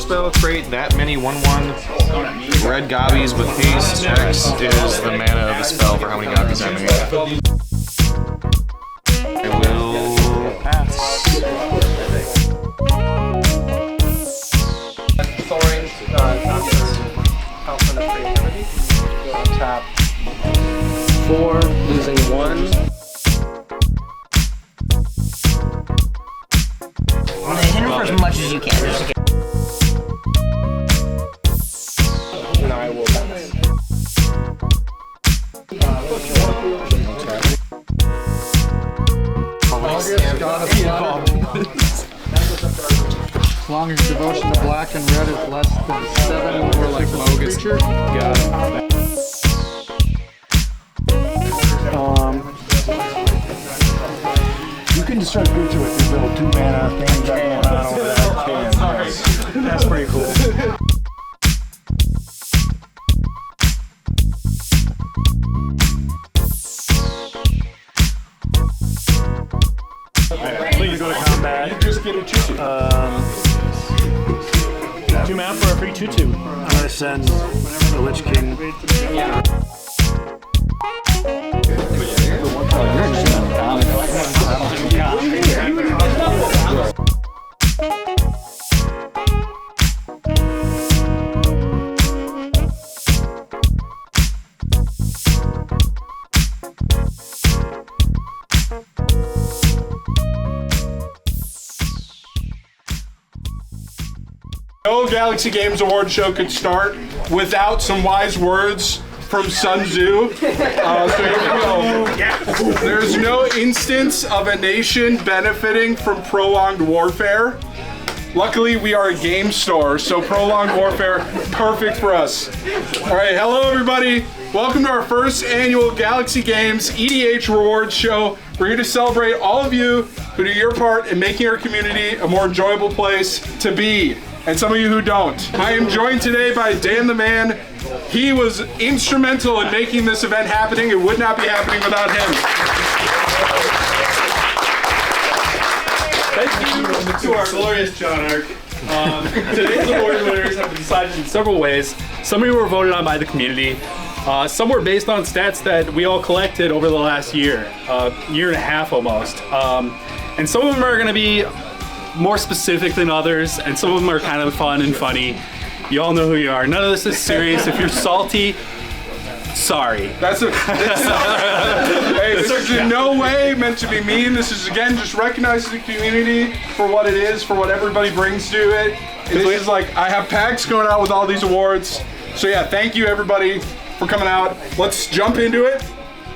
spell, create that many 1/1 red gobbies with haste. X is the mana of the spell for how many gobbies that makes. I will pass. Thorin, Confident Creativity. Go on top 4, losing 1. Hit him for as much as you can. And I will pass. As long as devotion to black and red is less than 7 or like Mogus creature. Got it. You can destroy creature with these little 2-mana things going on over there. That's pretty cool. Please go to combat. You just get a 2/2. 2 mana for a free 2/2. I'm gonna send the Lich King. No Galaxy Games Award show could start without some wise words from Sun Tzu. So here we go. There's no instance of a nation benefiting from prolonged warfare. Luckily, we are a game store, so prolonged warfare, perfect for us. All right, hello everybody. Welcome to our first annual Galaxy Games EDH Rewards Show. We're here to celebrate all of you who do your part in making our community a more enjoyable place to be, and some of you who don't. I am joined today by Dan the Man. He was instrumental in making this event happening. It would not be happening without him. Thank you to our glorious John Ark. Today's award winners have been decided in several ways. Some of you were voted on by the community. Some were based on stats that we all collected over the last year and a half almost. And some of them are going to be more specific than others, and some of them are kind of fun and funny. You all know who you are. None of this is serious. If you're salty, sorry. This is in no way meant to be mean. This is, again, just recognizing the community for what it is, for what everybody brings to it. This is like, I have packs going out with all these awards. So yeah, thank you everybody for coming out. Let's jump into it.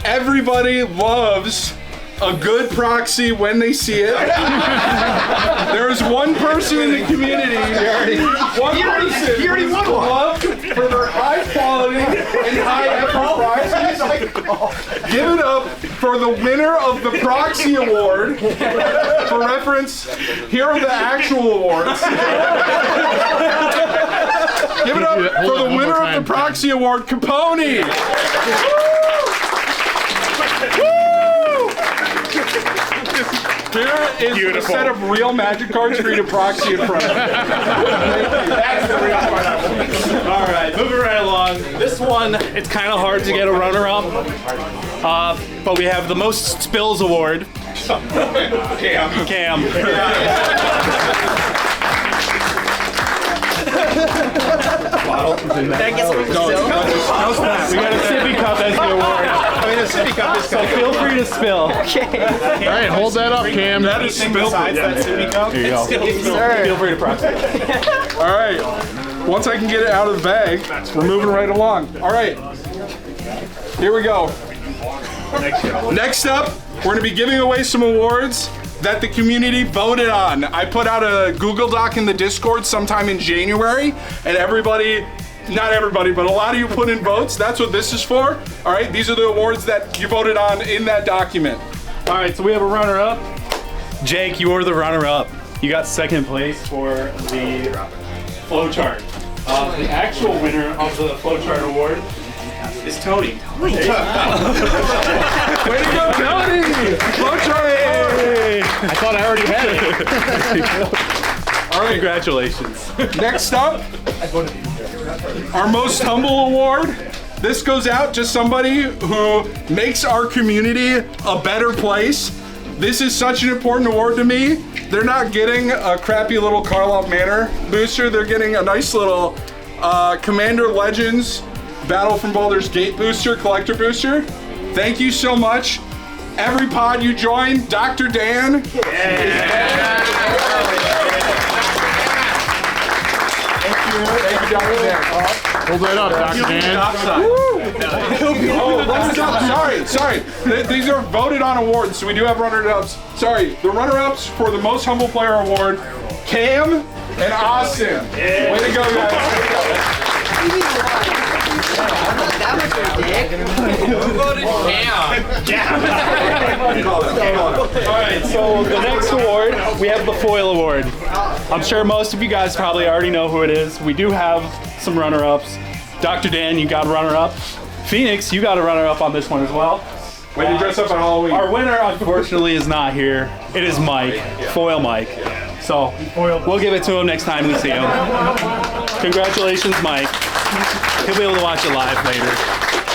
Everybody loves a good proxy when they see it. There's one person in the community, one person who's loved for their high quality and high effort proxies. Give it up for the winner of the proxy award. For reference, here are the actual awards. Give it up for the winner of the proxy award, Capone. Here is a set of real Magic cards for you to proxy in front of. That's the real part. All right, moving right along. This one, it's kind of hard to get a runner-up, but we have the most spills award. Cam. That gets me still. We got a sippy cup as the award. I mean, a sippy cup is So feel free to spill. Okay. All right, hold that up, Cam. That is spilled. Besides that sippy cup, There you go. feel free to proxy. All right. Once I can get it out of the bag, we're moving right along. All right. Here we go. Next up, we're going to be giving away some awards that the community voted on. I put out a Google Doc in the Discord sometime in January, and everybody, not everybody, but a lot of you put in votes. That's what this is for. All right, these are the awards that you voted on in that document. All right, so we have a runner-up. Jake, you were the runner-up. You got second place for the flowchart. The actual winner of the flowchart award is Tony. Way to go, Tony! Flowchart! I thought I already had it. All All right. Congratulations. Next up, our most humble award. This goes out to somebody who makes our community a better place. This is such an important award to me. They're not getting a crappy little Karlov Manor booster. They're getting a nice little Commander Legends Battle from Baldur's Gate booster, collector booster. Thank you so much. Every pod you join, Dr. Dan. Hold that up, Dr. Dan. Sorry. These are voted on awards, so we do have runner-ups. Sorry, the runner-ups for the most humble player award, Cam and Austin. Way to go, guys. Alright, so the next award, we have the Foil Award. I'm sure most of you guys probably already know who it is. We do have some runner-ups. Dr. Dan, you got a runner-up. Phoenix, you got a runner-up on this one as well. Way to dress up on Halloween. Our winner, unfortunately, is not here. It is Mike, Foil Mike. So, we'll give it to him next time we see him. Congratulations, Mike. He'll be able to watch it live later.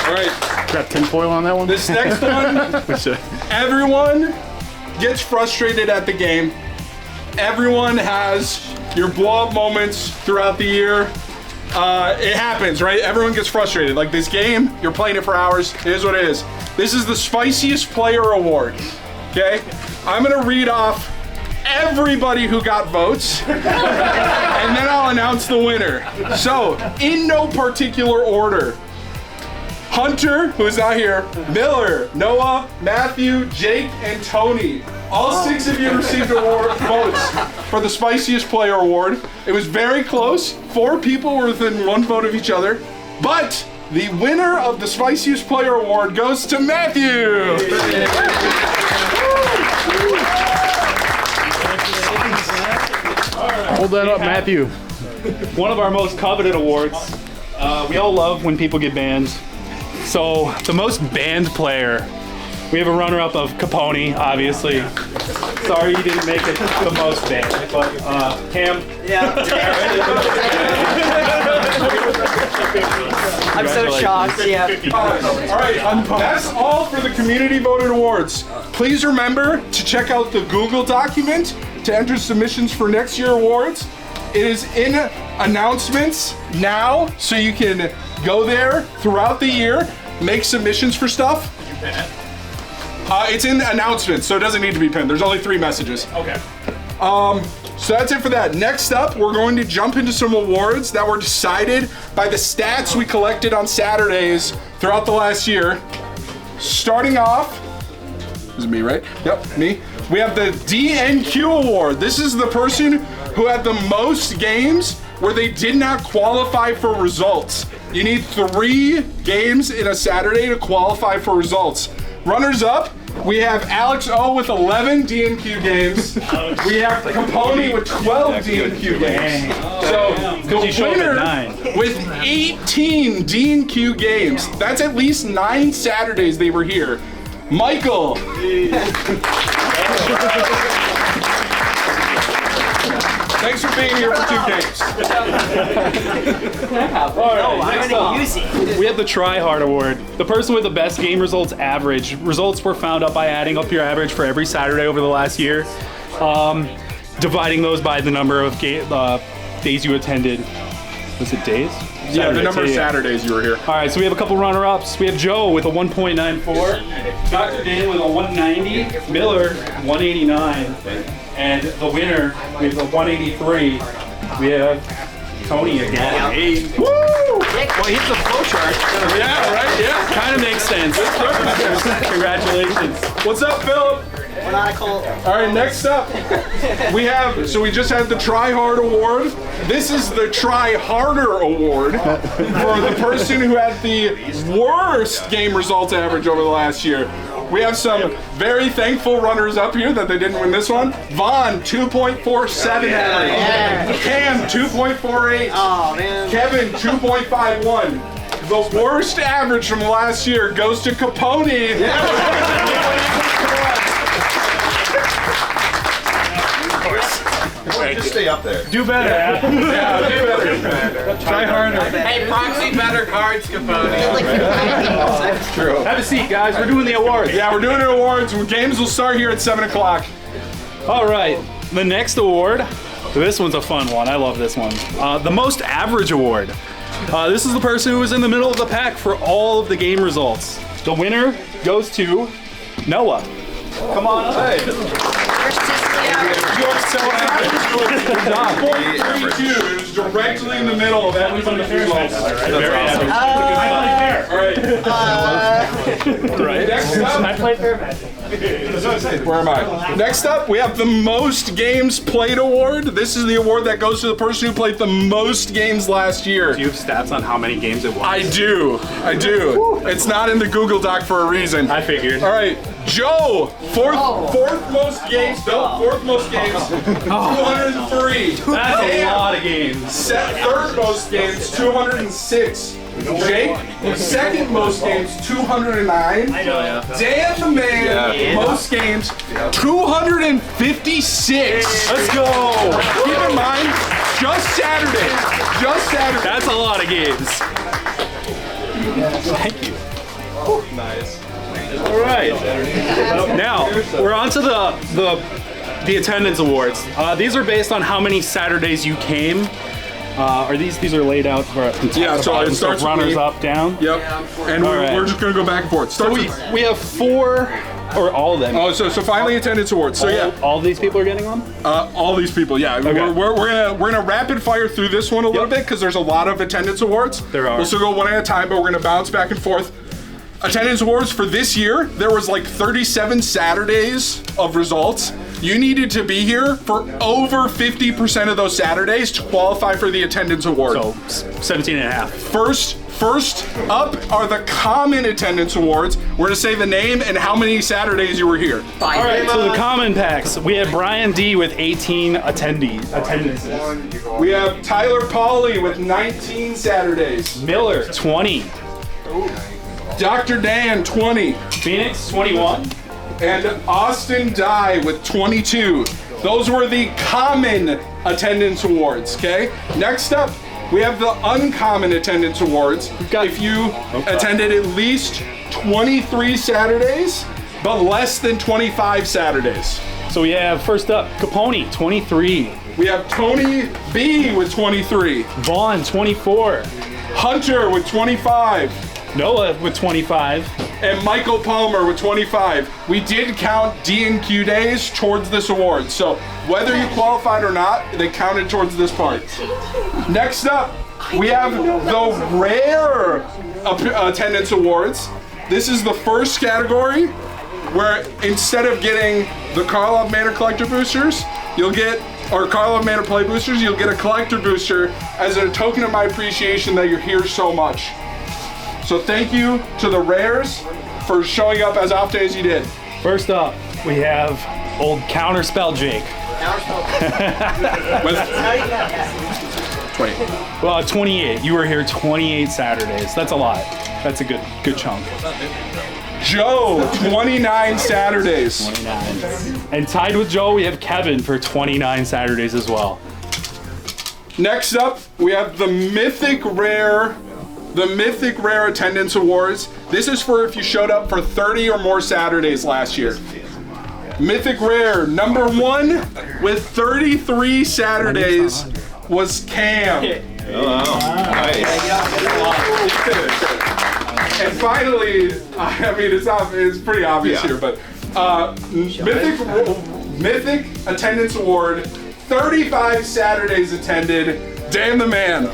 All right. Got tinfoil on that one? This next one, everyone gets frustrated at the game. Everyone has your blow-up moments throughout the year. It happens, right? Everyone gets frustrated. Like this game, you're playing it for hours. It is what it is. This is the Spiciest Player Award, okay? I'm gonna read off everybody who got votes, and then I'll announce the winner. So, in no particular order, Hunter, who is not here, Miller, Noah, Matthew, Jake, and Tony. All 6 of you received votes for the Spiciest Player Award. It was very close. 4 people were within 1 vote of each other. But the winner of the Spiciest Player Award goes to Matthew. Hold that up, Matthew. One of our most coveted awards. We all love when people get banned. So, the most banned player. We have a runner-up of Capone, obviously. Sorry you didn't make it the most banned, but Cam. Yeah. I'm so shocked. Yeah. All right, that's all for the community voted awards. Please remember to check out the Google document to enter submissions for next year awards. It is in announcements now, so you can go there throughout the year, make submissions for stuff. It's in announcements, so it doesn't need to be pinned. There's only 3 messages. Okay. So that's it for that. Next up, we're going to jump into some awards that were decided by the stats we collected on Saturdays throughout the last year. Starting off, this is me, right? Yep, me. We have the DNQ Award. This is the person who had the most games where they did not qualify for results. You need 3 games in a Saturday to qualify for results. Runners up, we have Alex O with 11 DNQ games. We have Capone with 12 DNQ games. So the winner with 18 DNQ games. That's at least 9 Saturdays they were here. Michael. Thanks for being here for 2 games. Next up, we have the Try Hard Award. The person with the best game results average. Results were found up by adding up your average for every Saturday over the last year, dividing those by the number of days you attended. Was it days? Yeah, the number of Saturdays you were here. All right, so we have a couple runner-ups. We have Joe with a 1.94, Dr. Dan with a 190, Miller 189, and the winner with a 183. We have Tony again. Woo! Well, he's the flow chart. Yeah, right? Yeah. Kind of makes sense. Congratulations. What's up, Philip? All right, next up, we just had the Try Hard Award. This is the Try Harder Award for the person who had the worst game results average over the last year. We have some very thankful runners up here that they didn't win this one. Vaughn, 2.47 average. Cam, 2.48. Oh, man. Kevin, 2.51. The worst average from last year goes to Capone. Just stay up there. Do better. Yeah, do better. Try harder. Hey, proxy better cards, Capote. That's true. Have a seat, guys. We're doing the awards. Yeah, we're doing the awards. Games will start here at 7 o'clock. All right. The next award. This one's a fun one. I love this one. The most average award. This is the person who was in the middle of the pack for all of the game results. The winner goes to Noah. Come on up. Hey. You're so average. Good job. 432. It was directly in the middle of everybody's results. Very average. All right. Next up, I played fair match. where am I? Next up, we have the most games played award. This is the award that goes to the person who played the most games last year. Do you have stats on how many games it was? I do. It's not in the Google Doc for a reason. I figured. All right, Joe, fourth most games. No, fourth most games. 203. That's a lot of games. Third most games, 206. Jake, second most games, 209. Dan the man, most games, 256. Let's go. Keep in mind, just Saturday. That's a lot of games. Thank you. Nice. All right. Now we're on to the attendance awards. These are based on how many Saturdays you came. Are these are laid out for Yeah, so it starts with runners me. up, down. Yep. And we're just gonna go back and forth. So we have 4, or all of them. Oh, so finally attendance awards. So yeah, All these people are getting one. all these people. Yeah, Okay. we're gonna rapid fire through this one a little bit because there's a lot of attendance awards. There are. We'll still go one at a time, but we're gonna bounce back and forth. Attendance awards for this year, there was like 37 Saturdays of results. You needed to be here for over 50% of those Saturdays to qualify for the attendance award. So 17 and a half. First up are the common attendance awards. We're gonna say the name and how many Saturdays you were here. All right, so the common packs. We have Brian D with 18 attendances. We have Tyler Pauly with 19 Saturdays. Miller 20. Dr. Dan, 20. Phoenix 21. And Austin Dye with 22. Those were the common attendance awards, okay? Next up, we have the uncommon attendance awards. If you attended at least 23 Saturdays, but less than 25 Saturdays. So we have first up Capone 23. We have Tony B with 23. Vaughn 24. Hunter with 25. Noah with 25. And Michael Palmer with 25. We did count D&Q days towards this award, so whether you qualified or not, they counted towards this part. Next up, we have the rare attendance awards. This is the first category where instead of getting the Karlov Manor Collector boosters, you'll get, or Karlov Manor Play boosters, you'll get a collector booster as a token of my appreciation that you're here so much. So thank you to the rares for showing up as often as you did. First up, we have old Counterspell Jake. With 20. Well, 28. You were here 28 Saturdays. That's a lot. That's a good chunk. Joe, 29 Saturdays. 29. And tied with Joe, we have Kevin for 29 Saturdays as well. Next up, we have the Mythic Rare Attendance Awards. This is for if you showed up for 30 or more Saturdays last year. Mythic Rare, number 1 with 33 Saturdays was Cam. And finally, I mean, it's pretty obvious here, but Mythic Attendance Award, 35 Saturdays attended, Dan the man.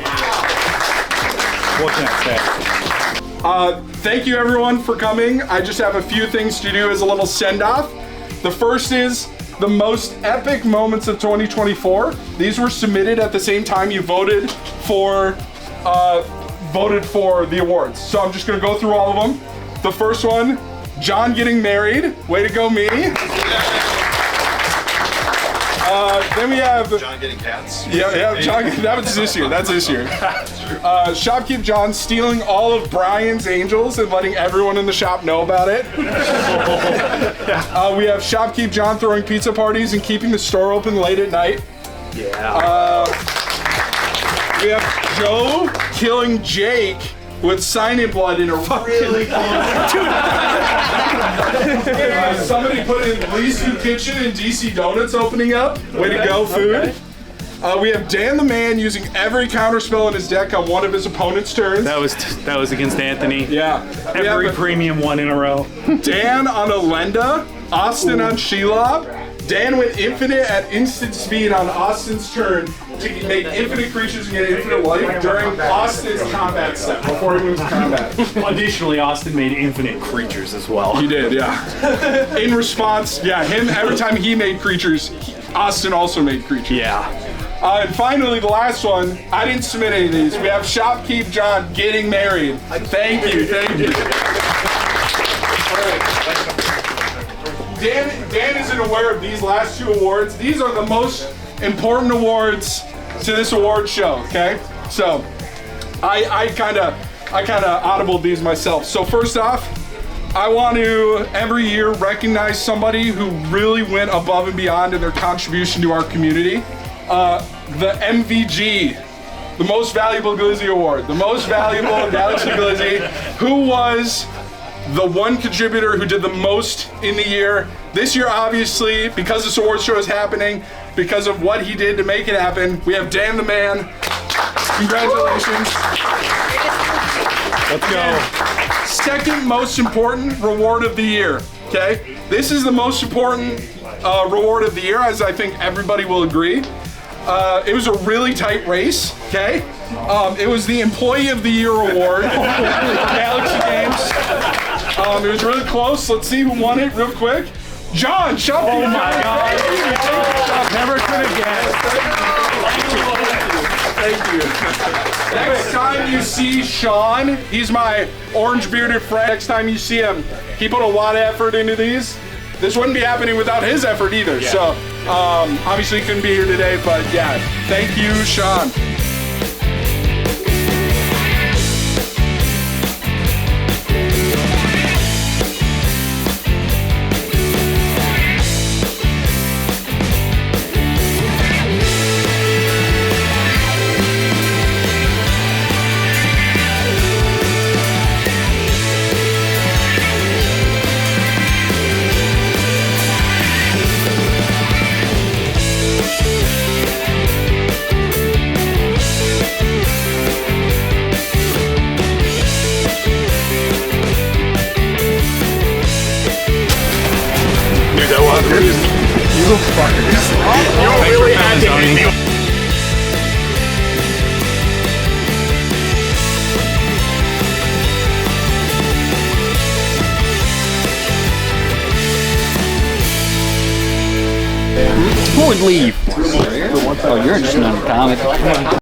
What can I say? Thank you everyone for coming. I just have a few things to do as a little send-off. The first is the most epic moments of 2024. These were submitted at the same time you voted for the awards. So I'm just gonna go through all of them. The first one, John getting married. Way to go, me. Then we have John getting cats. Yeah, John. That was this year. That's this year. Shopkeep John stealing all of Brian's angels and letting everyone in the shop know about it. We have Shopkeep John throwing pizza parties and keeping the store open late at night. Yeah. We have Joe killing Jake with sign-in blood in a really close. Somebody put in Lee's Kitchen and DC Donuts opening up. Way to go, food. We have Dan the Man using every counterspell in his deck on one of his opponent's turns. That was against Anthony. Yeah. We Every have premium one in a row. Dan on Alenda, Austin on Shelob. Dan went infinite at instant speed on Austin's turn to make infinite creatures and get infinite life during Austin's combat step before he moves to combat. Additionally, Austin made infinite creatures as well. He did, yeah. In response, yeah, every time he made creatures, Austin also made creatures. Yeah. And finally, the last one, I didn't submit any of these. We have Shopkeep John getting married. Thank you. Dan isn't aware of these last two awards. These are the most important awards to this award show, okay? So, I kind of audibled these myself. So first off, I want to every year recognize somebody who really went above and beyond in their contribution to our community. The MVG, the Most Valuable Glizzy Award, the Most Valuable Galaxy Glizzy, who was the one contributor who did the most in the year. This year, obviously, because this award show is happening, because of what he did to make it happen, we have Dan the Man. Congratulations. Let's go. Second most important reward of the year, okay? This is the most important reward of the year, as I think everybody will agree. It was a really tight race, okay? It was the Employee of the Year award for Galaxy Games. It was really close. Let's see who won it real quick. John, Oh my God. Never could have guessed. Thank you. Next time you see Sean, he's my orange bearded friend. Next time you see him, he put a lot of effort into these. This wouldn't be happening without his effort either. Yeah. So obviously he couldn't be here today, but yeah, thank you, Sean. Who would leave? Oh, you're interested in the comic.